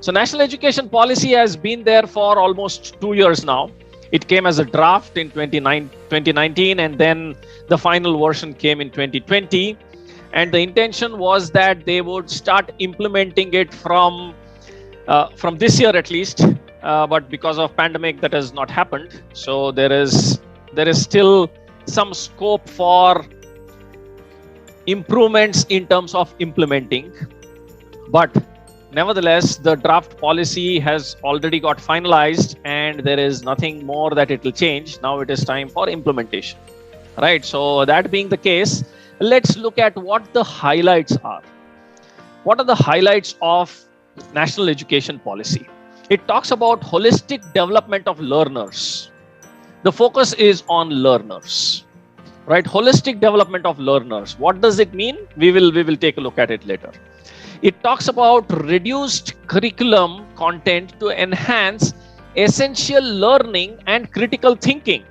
So national education policy has been there for almost 2 years now. It came as a draft in 2019, and then the final version came in 2020. And the intention was that they would start implementing it from this year at least. But because of pandemic, that has not happened. So there is still some scope for improvements in terms of implementing. But nevertheless, the draft policy has already got finalized, and there is nothing more that it will change. Now it is time for implementation. Right. So that being the case, let's look at what the highlights are. What are the highlights of national education policy? It talks about holistic development of learners. The focus is on learners, right? Holistic development of learners. What does it mean? We will take a look at it later. It talks about reduced curriculum content to enhance essential learning and critical thinking.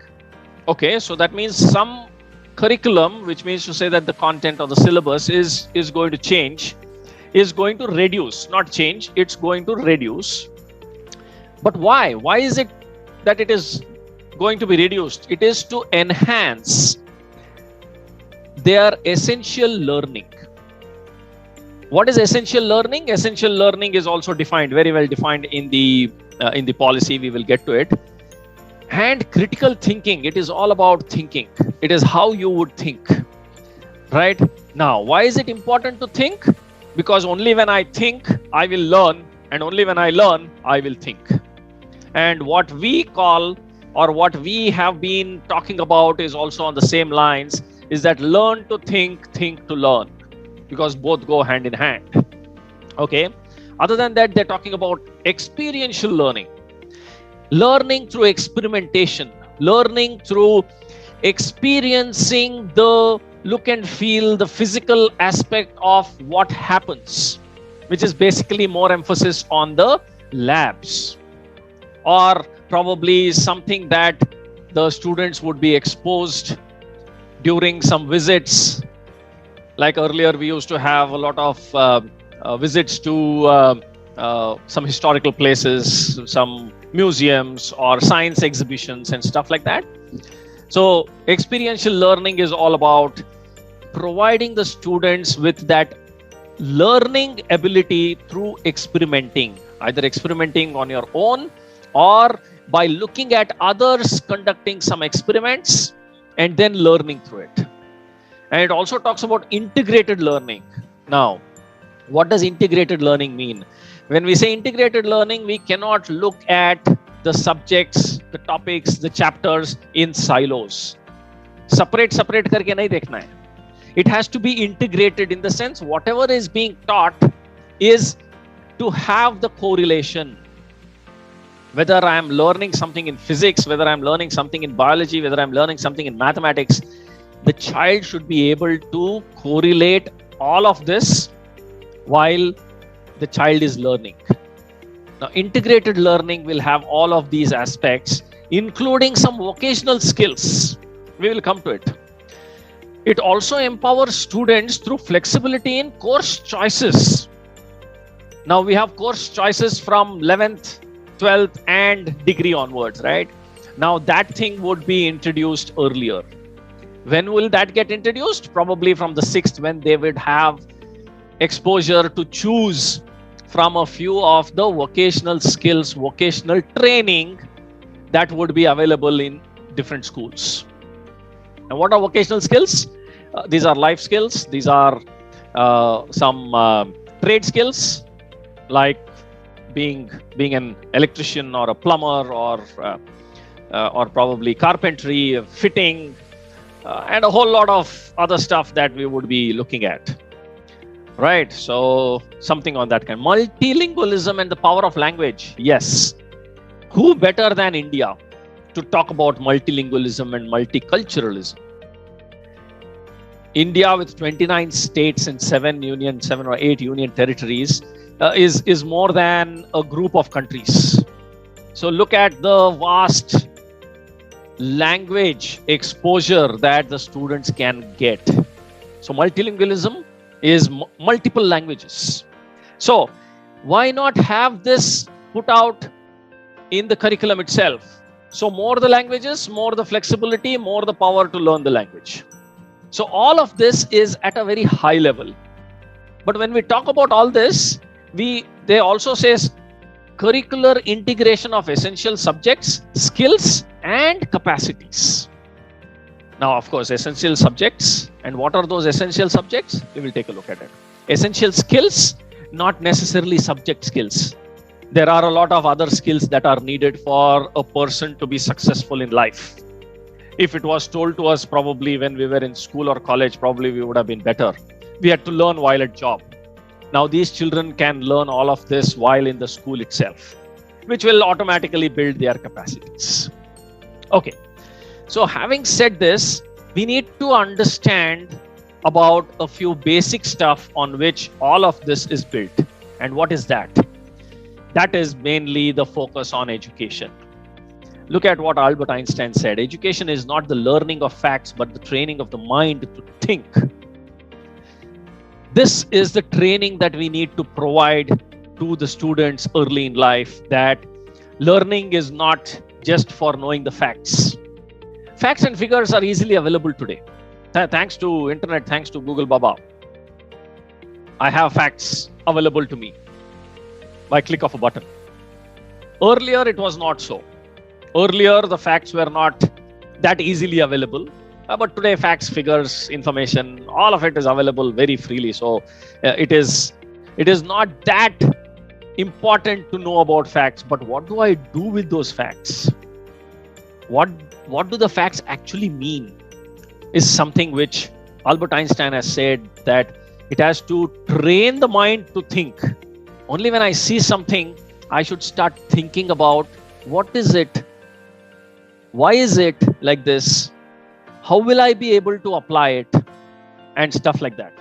Okay, so that means some curriculum, which means to say that the content of the syllabus is going to change, is going to reduce, not change, it's going to reduce. But why? Why is it that it is going to be reduced? It is to enhance their essential learning. What is essential learning? Essential learning is also defined, very well defined in the policy. We will get to it. And critical thinking, it is all about thinking. It is how you would think. Right? Now, why is it important to think? Because only when I think, I will learn, and only when I learn, I will think. And what we call, or what we have been talking about, is also on the same lines, is that learn to think to learn, because both go hand in hand. Okay. Other than that, they're talking about experiential learning. Learning through experimentation, learning through experiencing the look and feel, the physical aspect of what happens, which is basically more emphasis on the labs, or probably something that the students would be exposed during some visits. Like earlier, we used to have a lot of visits to some historical places, some museums or science exhibitions and stuff like that. So experiential learning is all about providing the students with that learning ability through experimenting, either experimenting on your own or by looking at others conducting some experiments and then learning through it. And it also talks about integrated learning. Now, what does integrated learning mean? When we say integrated learning, we cannot look at the subjects, the topics, the chapters in silos. Separate karke nahi dekhna hai. It has to be integrated in the sense whatever is being taught is to have the correlation. Whether I am learning something in physics, whether I am learning something in biology, whether I am learning something in mathematics, the child should be able to correlate all of this while the child is learning. Now, integrated learning will have all of these aspects, including some vocational skills. We will come to it. It also empowers students through flexibility in course choices. Now, we have course choices from 11th, 12th and degree onwards, right? Now, that thing would be introduced earlier. When will that get introduced? Probably from the 6th, when they would have exposure to choose from a few of the vocational skills, vocational training that would be available in different schools. And what are vocational skills? These are life skills. These are some trade skills, like being an electrician or a plumber or probably carpentry, fitting, and a whole lot of other stuff that we would be looking at. Right, so something on that kind. Multilingualism and the power of language. Yes. Who better than India to talk about multilingualism and multiculturalism? India, with 29 states and 7 or 8 union territories, is more than a group of countries. So look at the vast language exposure that the students can get. So multilingualism is multiple languages. So Why not have this put out in the curriculum itself? So more the languages, more the flexibility, more the power to learn the language. So all of this is at a very high level. But when we talk about all this, they also says curricular integration of essential subjects, skills, and capacities. Now, of course, essential subjects. And what are those essential subjects? We will take a look at it. Essential skills, not necessarily subject skills. There are a lot of other skills that are needed for a person to be successful in life. If it was told to us probably when we were in school or college, probably we would have been better. We had to learn while at job. Now these children can learn all of this while in the school itself, which will automatically build their capacities. Okay, so having said this, we need to understand about a few basic stuff on which all of this is built. And what is that? That is mainly the focus on education. Look at what Albert Einstein said. Education is not the learning of facts, but the training of the mind to think. This is the training that we need to provide to the students early in life, that learning is not just for knowing the facts. Facts and figures are easily available today. Thanks to internet, thanks to Google Baba. I have facts available to me by click of a button. Earlier, it was not so. Earlier, the facts were not that easily available. But today, facts, figures, information, all of it is available very freely. So it is not that important to know about facts. But what do I do with those facts? What do the facts actually mean? Is something which Albert Einstein has said, that it has to train the mind to think. Only when I see something, I should start thinking about what is it? Why is it like this? How will I be able to apply it? And stuff like that.